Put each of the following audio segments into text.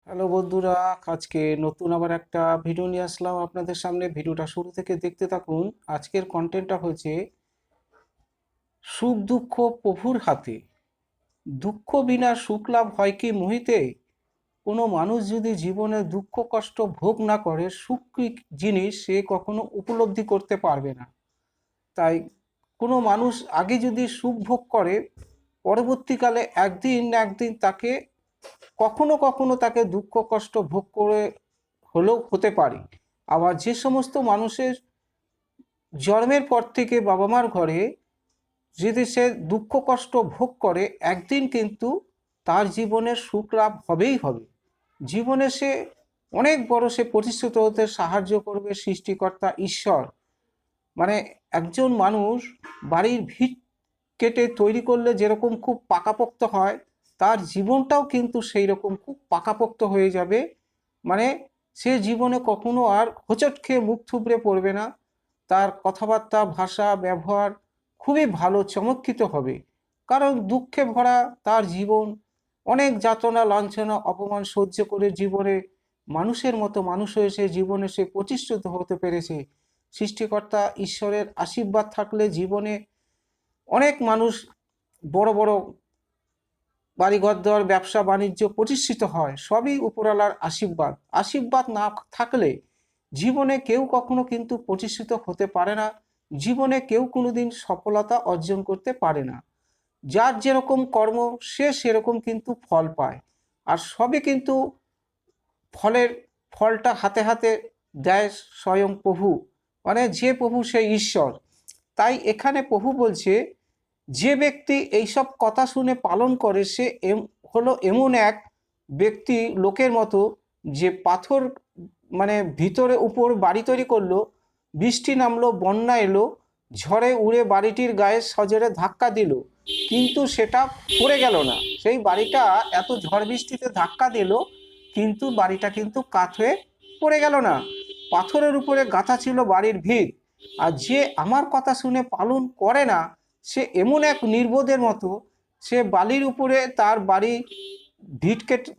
Hello বন্ধুরা, আজকে নতুন আবার একটা ভিডিও নিয়ে আসলাম আপনাদের সামনে। ভিডিওটা শুরু থেকে দেখতে থাকুন। আজকের কন্টেন্টটা হচ্ছে সুখ দুঃখ প্রভুর হাতে। দুঃখ বিনা সুখ লাভ হয় কি মোহিতে? কোনো মানুষ যদি জীবনে দুঃখ কষ্ট ভোগ না করে, সুখ কি জিনিস সে কখনো উপলব্ধি করতে পারবে না। তাই কোনো মানুষ আগে যদি সুখ ভোগ করে, পরবর্তীকালে একদিন না একদিন তাকে কখনো কখনো তাকে দুঃখ কষ্ট ভোগ করে হলেও হতে পারে। আবার যে সমস্ত মানুষের জন্মের পর থেকে বাবা মার ঘরে যদি সে দুঃখ কষ্ট ভোগ করে, একদিন কিন্তু তার জীবনের সুখ লাভ হবেই হবে। জীবনে সে অনেক বড় সে প্রতিষ্ঠিত হতে সাহায্য করবে সৃষ্টিকর্তা ঈশ্বর। মানে একজন মানুষ বাড়ির ভিত কেটে তৈরি করলে যেরকম খুব পাকাপোক্ত হয়, তার জীবনটাও কিন্তু সেই রকম খুব পাকাপোক্ত হয়ে যাবে। মানে সে জীবনে কখনো আর হোঁচট খেয়ে মুখ থুবড়ে পড়বে না। তার কথাবার্তা ভাষা ব্যবহার খুবই ভালো চমৎকৃত হবে। কারণ দুঃখে ভরা তার জীবন, অনেক যাতনা লাঞ্ছনা অপমান সহ্য করে জীবনে মানুষের মতো মানুষ হয়ে সে জীবনে সে প্রতিষ্ঠিত হতে পেরেছে। সৃষ্টিকর্তা ঈশ্বরের আশীর্বাদ থাকলে জীবনে অনেক মানুষ বড় বড় বাড়িঘর দর ব্যবসা বাণিজ্য প্রতিষ্ঠিত হয়, সবই উপরওয়ালার আশীর্বাদ। আশীর্বাদ না থাকলে জীবনে কেউ কখনো কিন্তু প্রতিষ্ঠিত হতে পারে না। জীবনে কেউ কোনোদিন সফলতা অর্জন করতে পারে না। যার যেরকম কর্ম সে সেরকম কিন্তু ফল পায়। আর সবই কিন্তু ফলের ফলটা হাতে হাতে দেয় স্বয়ং প্রভু। মানে যে প্রভু সেই ঈশ্বর। তাই এখানে প্রভু বলছে, যে ব্যক্তি এইসব কথা শুনে পালন করে সে হলো এমন এক ব্যক্তি লোকের মতো, যে পাথর মানে ভিতরে উপর বাড়ি তৈরি করলো, বৃষ্টি নামলো, বন্যা এলো, ঝড়ে উড়ে বাড়িটির গায়ে সজোরে ধাক্কা দিল, কিন্তু সেটা পড়ে গেল না। সেই বাড়িটা এত ঝড় বৃষ্টিতে ধাক্কা দিল, কিন্তু বাড়িটা কিন্তু কাত হয়ে পড়ে গেল না। পাথরের উপরে গাঁথা ছিল বাড়ির ভিত। আর যে আমার কথা শুনে পালন করে না, সে এমন এক নির্বোধের মতো, সে বালির উপরে তার বাড়ি ভিট কেটে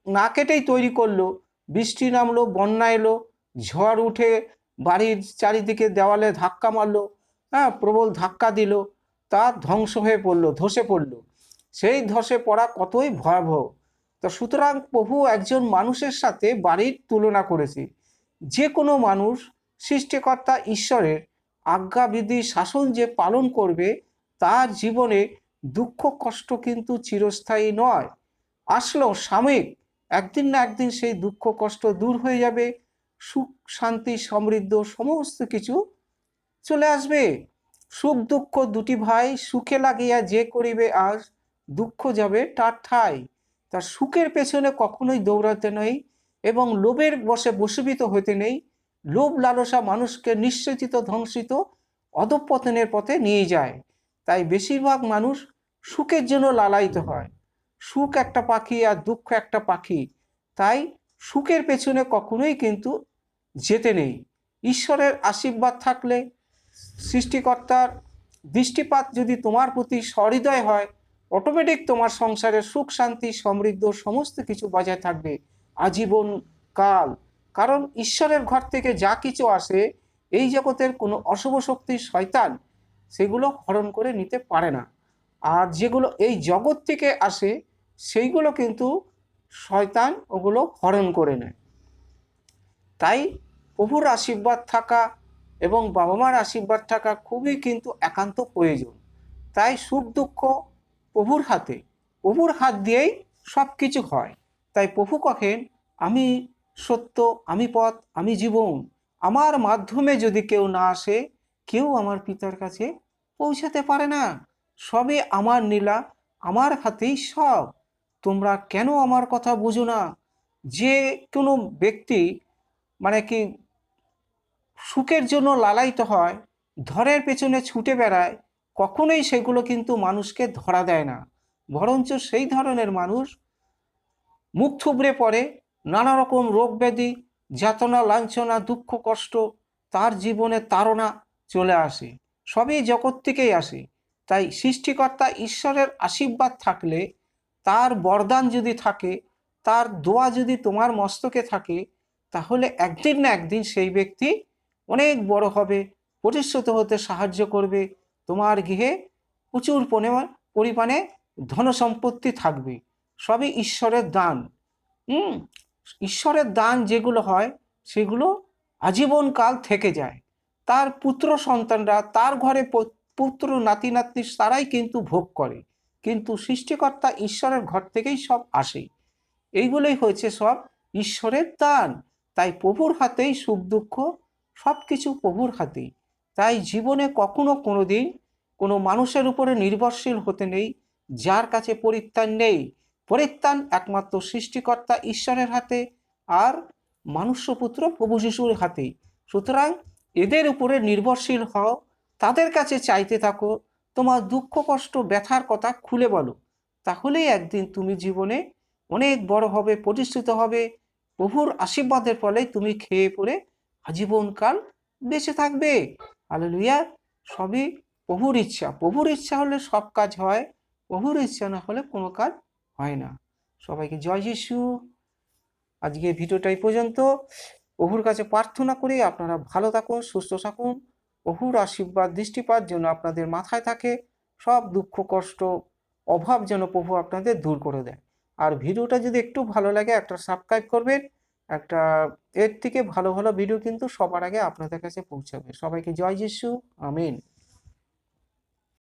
না কেটেই তৈরি করলো, বৃষ্টি নামলো, বন্যা এলো, ঝড় উঠে বাড়ির চারিদিকে দেওয়ালে ধাক্কা মারলো, হ্যাঁ প্রবল ধাক্কা দিল, তা ধ্বংস হয়ে পড়লো, ধসে পড়লো। সেই ধসে পড়া কতই ভয়াবহ। তো সুতরাং প্রভু একজন মানুষের সাথে বাড়ির তুলনা করেছে। যে কোনো মানুষ সৃষ্টিকর্তা ঈশ্বরের আজ্ঞাবিধি শাসন যে পালন করবে, তার জীবনে দুঃখ কষ্ট কিন্তু চিরস্থায়ী নয়, আসলেও সাময়িক। একদিন না একদিন সেই দুঃখ কষ্ট দূর হয়ে যাবে, সুখ শান্তি সমৃদ্ধ সমস্ত কিছু চলে আসবে। সুখ দুঃখ দুটি ভাই, সুখে লাগিয়া যে করিবে আজ, দুঃখ যাবে তার ঠাই। তার সুখের পেছনে কখনোই দৌড়াতে নেই, এবং লোভের বশে বশীভূত হইতে নেই। লোভ লালসা মানুষকে নিশ্চেচিত ধ্বংসিত অধঃপতনের পথে নিয়ে যায়। তাই বেশিরভাগ মানুষ সুখের জন্য লালায়িত হয়। সুখ একটা পাখি আর দুঃখ একটা পাখি। তাই সুখের পেছনে কখনোই কিন্তু যেতে নেই। ঈশ্বরের আশীর্বাদ থাকলে, সৃষ্টিকর্তার দৃষ্টিপাত যদি তোমার প্রতি সহৃদয় হয়, অটোমেটিক তোমার সংসারে সুখ শান্তি সমৃদ্ধ সমস্ত কিছু বজায় থাকবে আজীবন কাল। কারণ ঈশ্বরের ঘর থেকে যা কিছু আসে, এই জগতের কোনো অশুভ শক্তি শয়তান সেগুলো হরণ করে নিতে পারে না। আর যেগুলো এই জগৎ থেকে আসে, সেইগুলো কিন্তু শয়তান ওগুলো হরণ করে নেয়। তাই প্রভুর আশীর্বাদ থাকা এবং বাবা মার আশীর্বাদ থাকা খুবই কিন্তু একান্ত প্রয়োজন। তাই সুখ দুঃখ প্রভুর হাতে, প্রভুর হাত দিয়েই সব কিছু হয়। তাই প্রভু কহেন, আমি সত্য, আমি পথ, আমি জীবন, আমার মাধ্যমে যদি কেউ না আসে, কেউ আমার পিতার কাছে পৌঁছাতে পারে না। সবে আমার লীলা, আমার হাতেই সব। তোমরা কেন আমার কথা বুঝো না? যে কোনো ব্যক্তি মানে কি সুখের জন্য লালায়িত হয়, ধরের পেছনে ছুটে বেড়ায়, কখনোই সেগুলো কিন্তু মানুষকে ধরা দেয় না। বরঞ্চ সেই ধরনের মানুষ মুখ থুবড়ে পড়ে, নানা রকম রোগ ব্যাধি, যাতনা লাঞ্ছনা দুঃখ কষ্ট, তার জীবনে তাড়না চলে আসে। সবই জগৎ থেকেই আসে। তাই সৃষ্টিকর্তা ঈশ্বরের আশীর্বাদ থাকলে, তার বরদান যদি থাকে, তার দোয়া যদি তোমার মস্তকে থাকে, তাহলে একদিন না একদিন সেই ব্যক্তি অনেক বড় হবে, প্রতিষ্ঠিত হতে সাহায্য করবে, তোমার গৃহে প্রচুর পরিমাণে ধনসম্পত্তি থাকবে। সবই ঈশ্বরের দান। হুম ঈশ্বরের দান যেগুলো হয় সেগুলো আজীবনকাল থেকে যায়। তার পুত্র সন্তানরা, তার ঘরে পুত্র নাতি নাতনি তারাই কিন্তু ভোগ করে, কিন্তু সৃষ্টিকর্তা ঈশ্বরের ঘর থেকেই সব আসে। এইগুলোই হয়েছে সব ঈশ্বরের দান। তাই প্রভুর হাতেই সুখ দুঃখ, সব কিছু প্রভুর হাতেই। তাই জীবনে কখনো কোনোদিন কোনো মানুষের উপরে নির্ভরশীল হতে নেই, যার কাছে পরিত্রাণ নেই। পরিত্রাণ একমাত্র সৃষ্টিকর্তা ঈশ্বরের হাতে আর মনুষ্যপুত্র প্রভু যিশুর হাতে। সুতরাং এদের উপরে নির্ভরশীল হও, তাদের কাছে চাইতে থাকো, তোমার দুঃখ কষ্ট ব্যথার কথা খুলে বলো, তাহলেই একদিন তুমি জীবনে অনেক বড় হবে, প্রতিষ্ঠিত হবে। প্রভুর আশীর্বাদের ফলে তুমি খেয়ে পরে আজীবনকাল বেঁচে থাকবে। হালেলুয়া। সবই প্রভুর ইচ্ছা। প্রভুর ইচ্ছা হলে সব কাজ হয়, প্রভুর ইচ্ছা না হলে কোনো কাজ হয় না। সবাইকে জয় যিশু। আজকে ভিডিওটা এই পর্যন্ত। প্রভুর কাছে প্রার্থনা করি আপনারা ভালো থাকুন, সুস্থ থাকুন, প্রভুর আশীর্বাদ দৃষ্টিপাত যেন আপনাদের মাথায় থাকে, সব দুঃখ কষ্ট অভাব যেন প্রভু আপনাদের দূর করে দেয়। আর ভিডিওটা যদি একটু ভালো লাগে একটা সাবস্ক্রাইব করবেন। একটা এর থেকে ভালো ভালো ভিডিও কিন্তু সবার আগে আপনাদের কাছে পৌঁছাবে। সবাইকে জয় যিশু। আমিন।